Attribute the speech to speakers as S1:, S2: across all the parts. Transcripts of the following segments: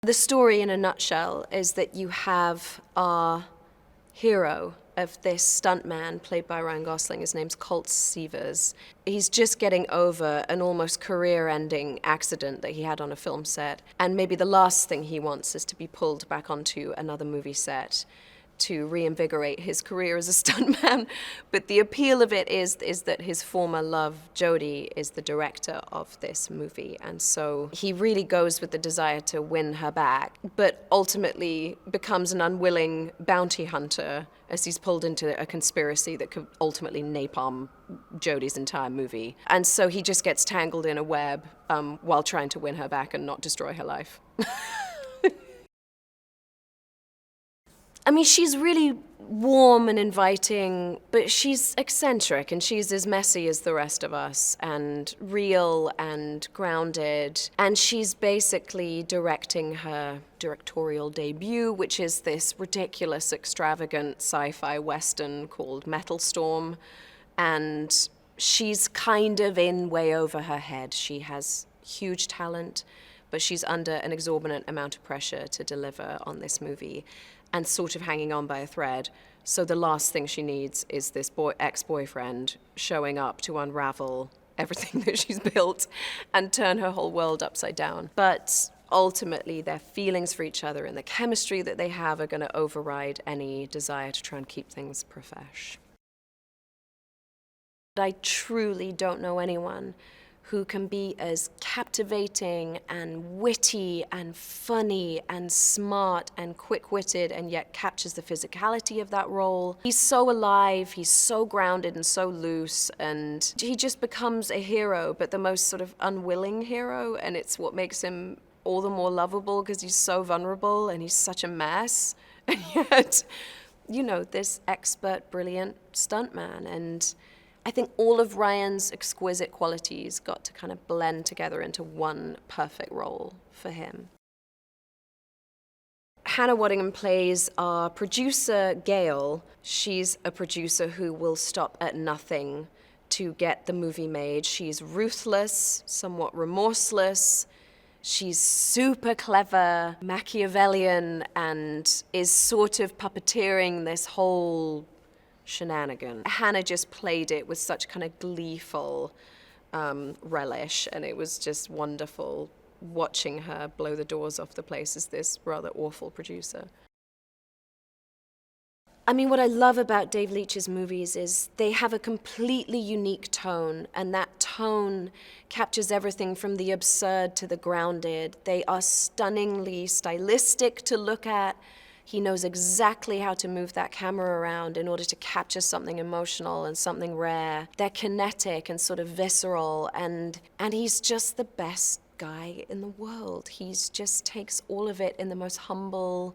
S1: The story in a nutshell is that you have our hero of this stuntman played by Ryan Gosling. His name's Colt Seavers. He's just getting over an almost career-ending accident that he had on a film set, and maybe the last thing he wants is to be pulled back onto another movie set to reinvigorate his career as a stuntman. But the appeal of it is that his former love, Jody, is the director of this movie. And so he really goes with the desire to win her back, but ultimately becomes an unwilling bounty hunter as he's pulled into a conspiracy that could ultimately napalm Jody's entire movie. And so he just gets tangled in a web while trying to win her back and not destroy her life. I mean, she's really warm and inviting, but she's eccentric and she's as messy as the rest of us, and real and grounded. And she's basically directing her directorial debut, which is this ridiculous, extravagant sci-fi western called Metal Storm. And she's kind of in way over her head. She has huge talent, but she's under an exorbitant amount of pressure to deliver on this movie, and sort of hanging on by a thread. So the last thing she needs is this ex-boyfriend showing up to unravel everything that she's built and turn her whole world upside down. But ultimately, their feelings for each other and the chemistry that they have are going to override any desire to try and keep things profesh. I truly don't know anyone who can be as captivating and witty and funny and smart and quick-witted and yet captures the physicality of that role. He's so alive, he's so grounded and so loose, and he just becomes a hero, but the most sort of unwilling hero, and it's what makes him all the more lovable because he's so vulnerable and he's such a mess. And yet, you know, this expert, brilliant stuntman. And I think all of Ryan's exquisite qualities got to kind of blend together into one perfect role for him. Hannah Waddingham plays our producer, Gail. She's a producer who will stop at nothing to get the movie made. She's ruthless, somewhat remorseless. She's super clever, Machiavellian, and is sort of puppeteering this whole shenanigan. Hannah just played it with such kind of gleeful relish, and it was just wonderful watching her blow the doors off the place as this rather awful producer. I mean, what I love about David Leitch's movies is they have a completely unique tone, and that tone captures everything from the absurd to the grounded. They are stunningly stylistic to look at. He knows exactly how to move that camera around in order to capture something emotional and something rare. They're kinetic and sort of visceral, and he's just the best guy in the world. He's just takes all of it in the most humble,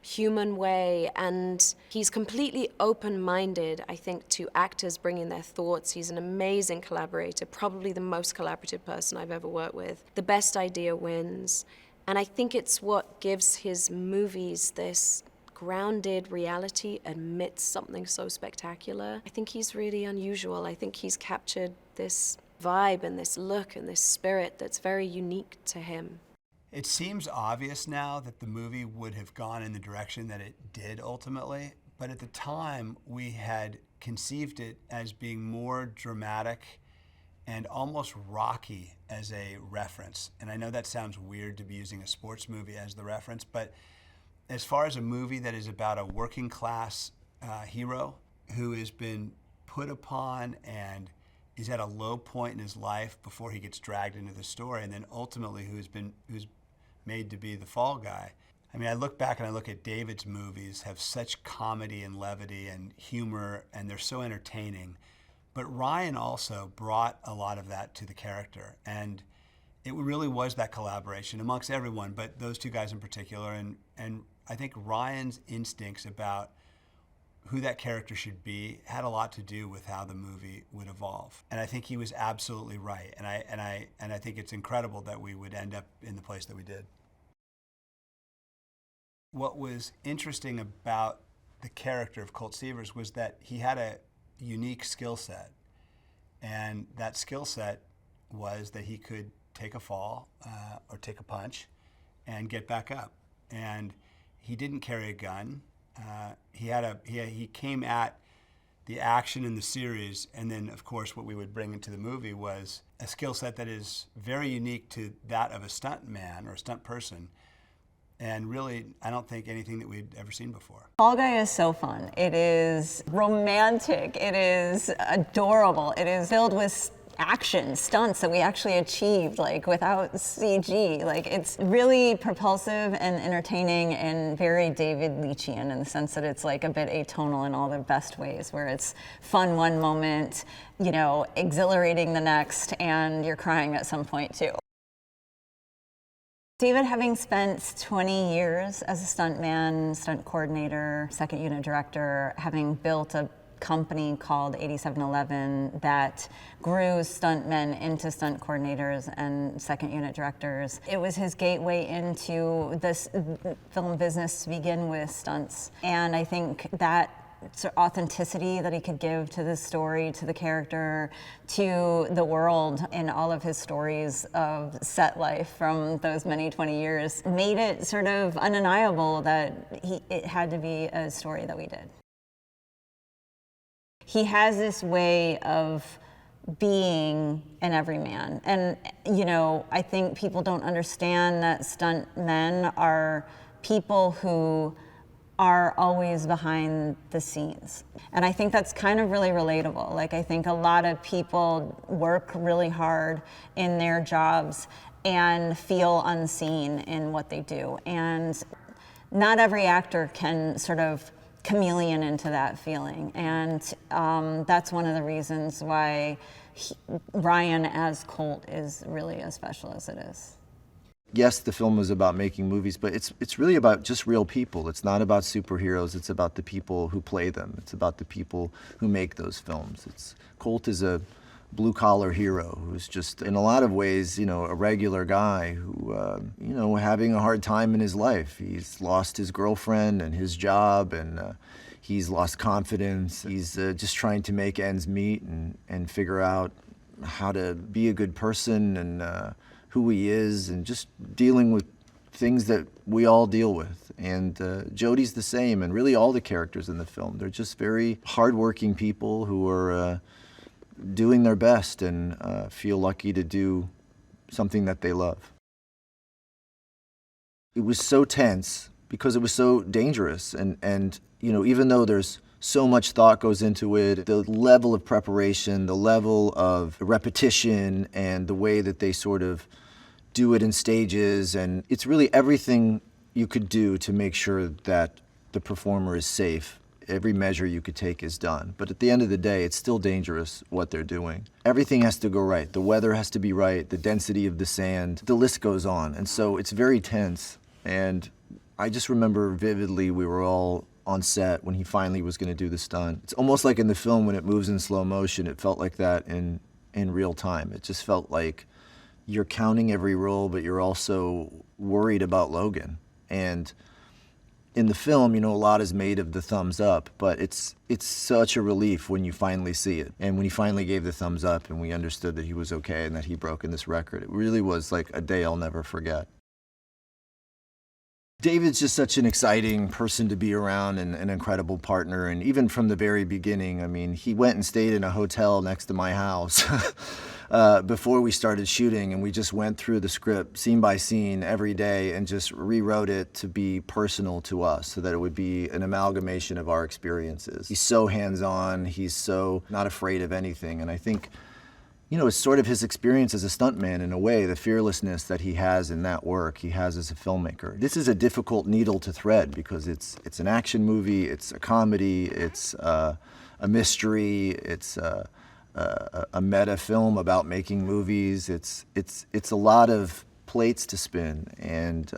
S1: human way, and he's completely open-minded, I think, to actors bringing their thoughts. He's an amazing collaborator, probably the most collaborative person I've ever worked with. The best idea wins. And I think it's what gives his movies this grounded reality amidst something so spectacular. I think he's really unusual. I think he's captured this vibe and this look and this spirit that's very unique to him.
S2: It seems obvious now that the movie would have gone in the direction that it did ultimately, but at the time we had conceived it as being more dramatic and almost rocky as a reference. And I know that sounds weird to be using a sports movie as the reference, but as far as a movie that is about a working class hero who has been put upon and is at a low point in his life before he gets dragged into the story, and then ultimately who's made to be the fall guy. I mean, I look back and I look at David's movies, have such comedy and levity and humor, and they're so entertaining. But Ryan also brought a lot of that to the character, and it really was that collaboration amongst everyone, but those two guys in particular. And I think Ryan's instincts about who that character should be had a lot to do with how the movie would evolve. And I think he was absolutely right. And I think it's incredible that we would end up in the place that we did. What was interesting about the character of Colt Seavers was that he had a unique skill set, and that skill set was that he could take a fall or take a punch and get back up. And he didn't carry a gun. He came at the action in the series, and then of course what we would bring into the movie was a skill set that is very unique to that of a stunt man or a stunt person. And really, I don't think anything that we'd ever seen before.
S3: Fall Guy is so fun. It is romantic. It is adorable. It is filled with action, stunts that we actually achieved, like without CG. Like, it's really propulsive and entertaining and very David Leitchian in the sense that it's like a bit atonal in all the best ways, where it's fun one moment, you know, exhilarating the next, and you're crying at some point too. David, having spent 20 years as a stuntman, stunt coordinator, second unit director, having built a company called 8711 that grew stuntmen into stunt coordinators and second unit directors. It was his gateway into this film business to begin with, stunts. And I think that authenticity that he could give to the story, to the character, to the world in all of his stories of set life from those many 20 years made it sort of undeniable that it had to be a story that we did. He has this way of being an everyman. And, you know, I think people don't understand that stunt men are people who are always behind the scenes. And I think that's kind of really relatable. Like, I think a lot of people work really hard in their jobs and feel unseen in what they do. And not every actor can sort of chameleon into that feeling. And that's one of the reasons why Ryan as Colt is really as special as it is.
S4: Yes, the film was about making movies, but it's really about just real people. It's not about superheroes. It's about the people who play them. It's about the people who make those films. Colt is a blue-collar hero who's just, in a lot of ways, you know, a regular guy who, you know, having a hard time in his life. He's lost his girlfriend and his job, and he's lost confidence. He's just trying to make ends meet and figure out how to be a good person and who he is, and just dealing with things that we all deal with. And Jody's the same, and really all the characters in the film. They're just very hardworking people who are doing their best and feel lucky to do something that they love. It was so tense because it was so dangerous, and you know, even though there's so much thought goes into it, the level of preparation, the level of repetition, and the way that they sort of do it in stages, and it's really everything you could do to make sure that the performer is safe. Every measure you could take is done. But at the end of the day, it's still dangerous what they're doing. Everything has to go right. The weather has to be right, the density of the sand, the list goes on. And so it's very tense. And I just remember vividly we were all on set when he finally was going to do the stunt. It's almost like in the film when it moves in slow motion, it felt like that in real time. It just felt like you're counting every roll, but you're also worried about Logan. And in the film, you know, a lot is made of the thumbs up, but it's such a relief when you finally see it. And when he finally gave the thumbs up and we understood that he was okay and that he broken this record, it really was like a day I'll never forget. David's just such an exciting person to be around and an incredible partner. And even from the very beginning, I mean, he went and stayed in a hotel next to my house before we started shooting. And we just went through the script scene by scene every day and just rewrote it to be personal to us so that it would be an amalgamation of our experiences. He's so hands-on. He's so not afraid of anything. And I think, you know, it's sort of his experience as a stuntman in a way, the fearlessness that he has in that work, he has as a filmmaker. This is a difficult needle to thread because it's an action movie, it's a comedy, it's a mystery, it's a meta film about making movies. It's a lot of plates to spin, and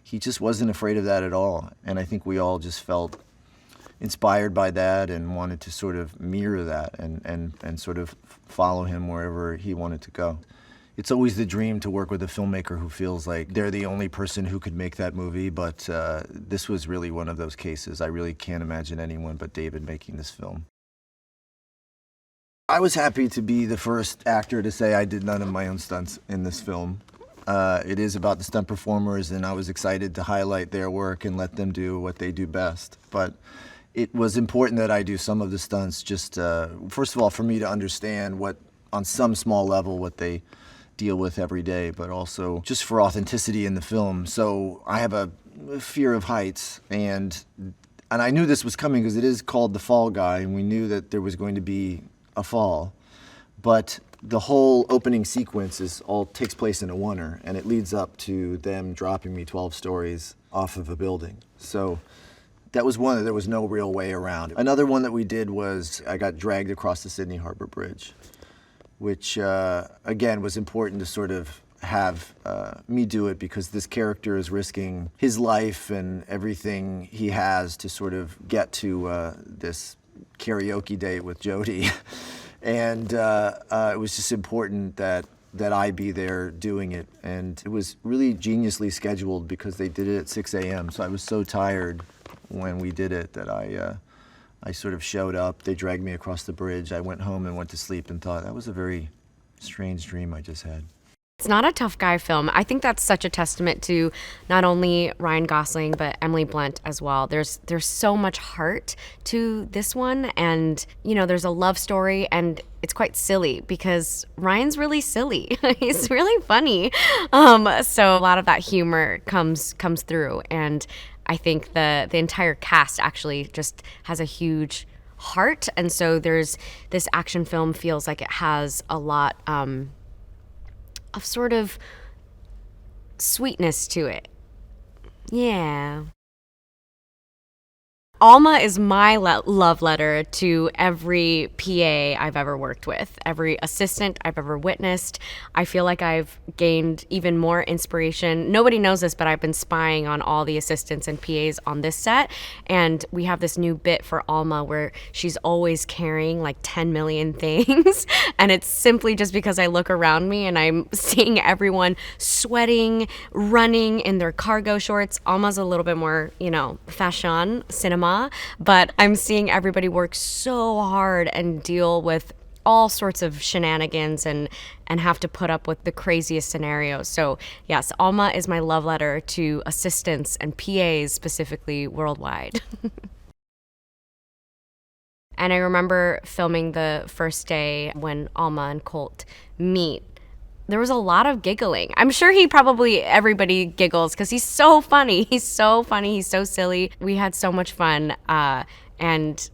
S4: he just wasn't afraid of that at all. And I think we all just felt inspired by that and wanted to sort of mirror that and sort of follow him wherever he wanted to go. It's always the dream to work with a filmmaker who feels like they're the only person who could make that movie, but this was really one of those cases. I really can't imagine anyone but David making this film. I was happy to be the first actor to say I did none of my own stunts in this film. It is about the stunt performers, and I was excited to highlight their work and let them do what they do best. But it was important that I do some of the stunts just, first of all, for me to understand what, on some small level, what they deal with every day, but also just for authenticity in the film. So I have a fear of heights, and I knew this was coming because it is called The Fall Guy, and we knew that there was going to be a fall. But the whole opening sequence all takes place in a oneer, and it leads up to them dropping me 12 stories off of a building. So that was one that there was no real way around. Another one that we did was I got dragged across the Sydney Harbor Bridge, which again was important to sort of have me do it because this character is risking his life and everything he has to sort of get to this karaoke date with Jody. And it was just important that I be there doing it. And it was really geniusly scheduled because they did it at 6 a.m. So I was so tired when we did it that I sort of showed up. They dragged me across the bridge. I went home and went to sleep and thought, that was a very strange dream I just had.
S5: It's not a tough guy film. I think that's such a testament to not only Ryan Gosling, but Emily Blunt as well. There's so much heart to this one, and there's a love story, and it's quite silly because Ryan's really silly. He's really funny. So a lot of that humor comes through, and I think the entire cast actually just has a huge heart, and so this action film feels like it has a lot of sort of sweetness to it. Yeah. Alma is my love letter to every PA I've ever worked with, every assistant I've ever witnessed. I feel like I've gained even more inspiration. Nobody knows this, but I've been spying on all the assistants and PAs on this set, and we have this new bit for Alma where she's always carrying like 10 million things, and it's simply just because I look around me and I'm seeing everyone sweating, running in their cargo shorts. Alma's a little bit more, fashion, cinema, but I'm seeing everybody work so hard and deal with all sorts of shenanigans and have to put up with the craziest scenarios. So yes, Alma is my love letter to assistants and PAs specifically worldwide. And I remember filming the first day when Alma and Colt meet. There was a lot of giggling. I'm sure everybody giggles because he's so funny. He's so funny. He's so silly. We had so much fun and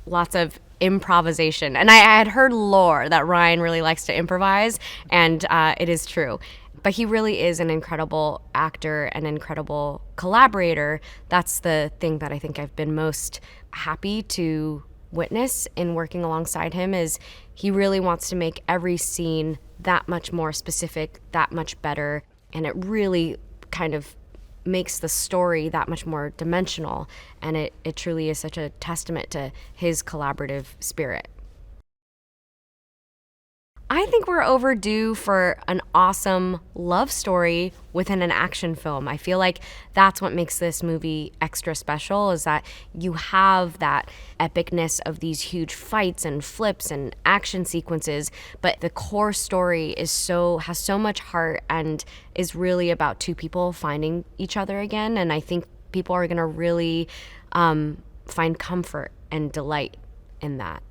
S5: lots of improvisation. And I had heard lore that Ryan really likes to improvise, and it is true. But he really is an incredible actor, an incredible collaborator. That's the thing that I think I've been most happy to witness in working alongside him is he really wants to make every scene that much more specific, that much better, and it really kind of makes the story that much more dimensional, and it truly is such a testament to his collaborative spirit. I think we're overdue for an awesome love story within an action film. I feel like that's what makes this movie extra special, is that you have that epicness of these huge fights and flips and action sequences, but the core story has so much heart and is really about two people finding each other again. And I think people are gonna really find comfort and delight in that.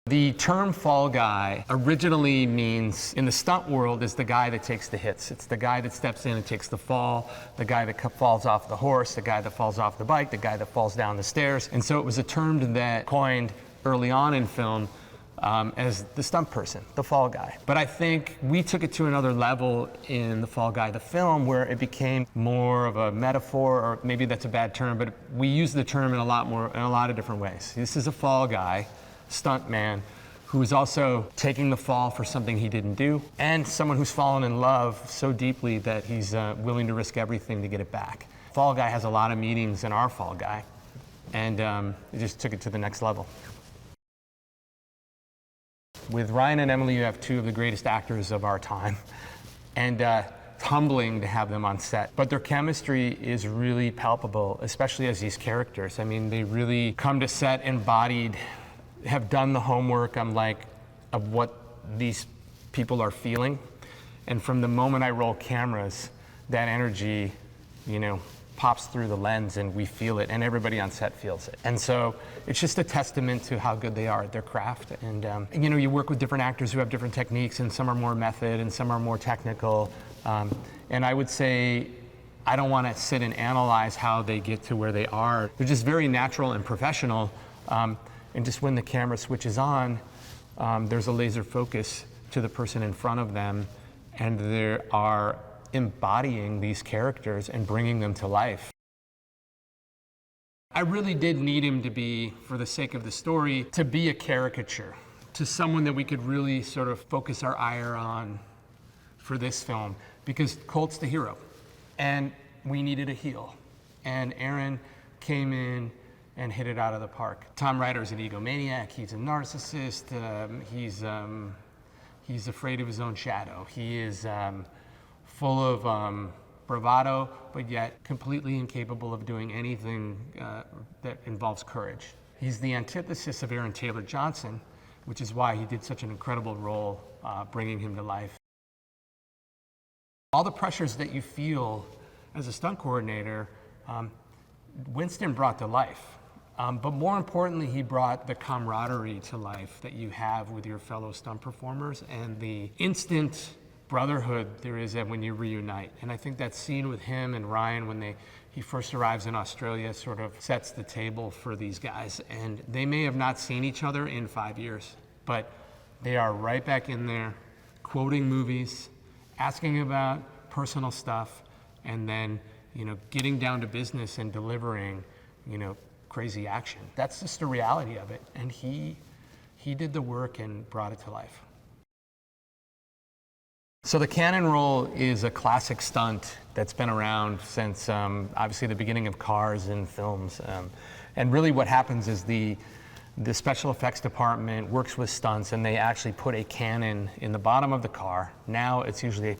S6: The term fall guy originally means, in the stunt world, is the guy that takes the hits. It's the guy that steps in and takes the fall, the guy that falls off the horse, the guy that falls off the bike, the guy that falls down the stairs. And so it was a term that coined early on in film as the stunt person, the fall guy. But I think we took it to another level in The Fall Guy, the film, where it became more of a metaphor, or maybe that's a bad term, but we use the term in a lot of different ways. This is a fall guy, stunt man, who is also taking the fall for something he didn't do, and someone who's fallen in love so deeply that he's willing to risk everything to get it back. Fall Guy has a lot of meanings in our Fall Guy, and it just took it to the next level. With Ryan and Emily, you have two of the greatest actors of our time, and it's humbling to have them on set. But their chemistry is really palpable, especially as these characters. I mean, they really come to set embodied, have done the homework of what these people are feeling, And from the moment I roll cameras, that energy, pops through the lens and we feel it, and everybody on set feels it. And so it's just a testament to how good they are at their craft. And you work with different actors who have different techniques, and some are more method and some are more technical. And I would say, I don't want to sit and analyze how they get to where they are. They're just very natural and professional. And just when the camera switches on, there's a laser focus to the person in front of them, and they are embodying these characters and bringing them to life. I really did need him to be, for the sake of the story, to be a caricature, to someone that we could really sort of focus our ire on for this film, because Colt's the hero, and we needed a heel. And Aaron came in and hit it out of the park. Tom Ryder's an egomaniac, he's a narcissist, he's afraid of his own shadow. He is full of bravado, but yet completely incapable of doing anything that involves courage. He's the antithesis of Aaron Taylor Johnson, which is why he did such an incredible role bringing him to life. All the pressures that you feel as a stunt coordinator, Winston brought to life. But more importantly, he brought the camaraderie to life that you have with your fellow stunt performers and the instant brotherhood there is when you reunite. And I think that scene with him and Ryan when he first arrives in Australia sort of sets the table for these guys. And they may have not seen each other in 5 years, but they are right back in there, quoting movies, asking about personal stuff, and then, getting down to business and delivering, crazy action. That's just the reality of it. And he did the work and brought it to life. So the cannon roll is a classic stunt that's been around since obviously the beginning of cars and films. And really what happens is the special effects department works with stunts, and they actually put a cannon in the bottom of the car. Now it's usually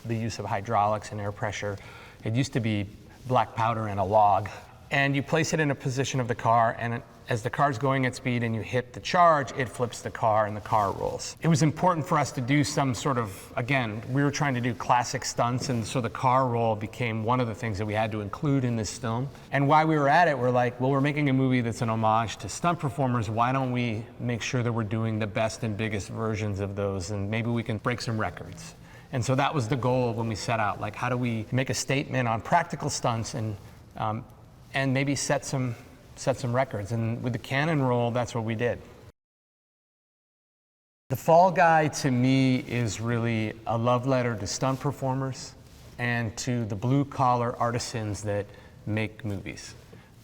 S6: the use of hydraulics and air pressure. It used to be black powder and a log. And you place it in a position of the car, and as the car's going at speed and you hit the charge, it flips the car and the car rolls. It was important for us to do some sort of, again, we were trying to do classic stunts, and so the car roll became one of the things that we had to include in this film. And while we were at it, we're like, well, we're making a movie that's an homage to stunt performers. Why don't we make sure that we're doing the best and biggest versions of those, and maybe we can break some records. And so that was the goal when we set out, like, how do we make a statement on practical stunts and maybe set some records. And with the cannon roll, that's what we did. The Fall Guy, to me, is really a love letter to stunt performers and to the blue-collar artisans that make movies.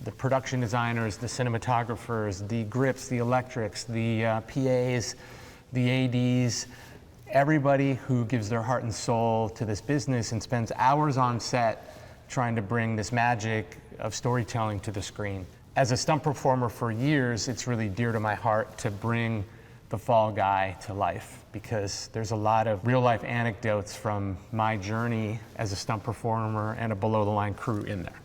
S6: The production designers, the cinematographers, the grips, the electrics, the PAs, the ADs, everybody who gives their heart and soul to this business and spends hours on set trying to bring this magic of storytelling to the screen. As a stunt performer for years, it's really dear to my heart to bring the Fall Guy to life, because there's a lot of real life anecdotes from my journey as a stunt performer and a below the line crew in there.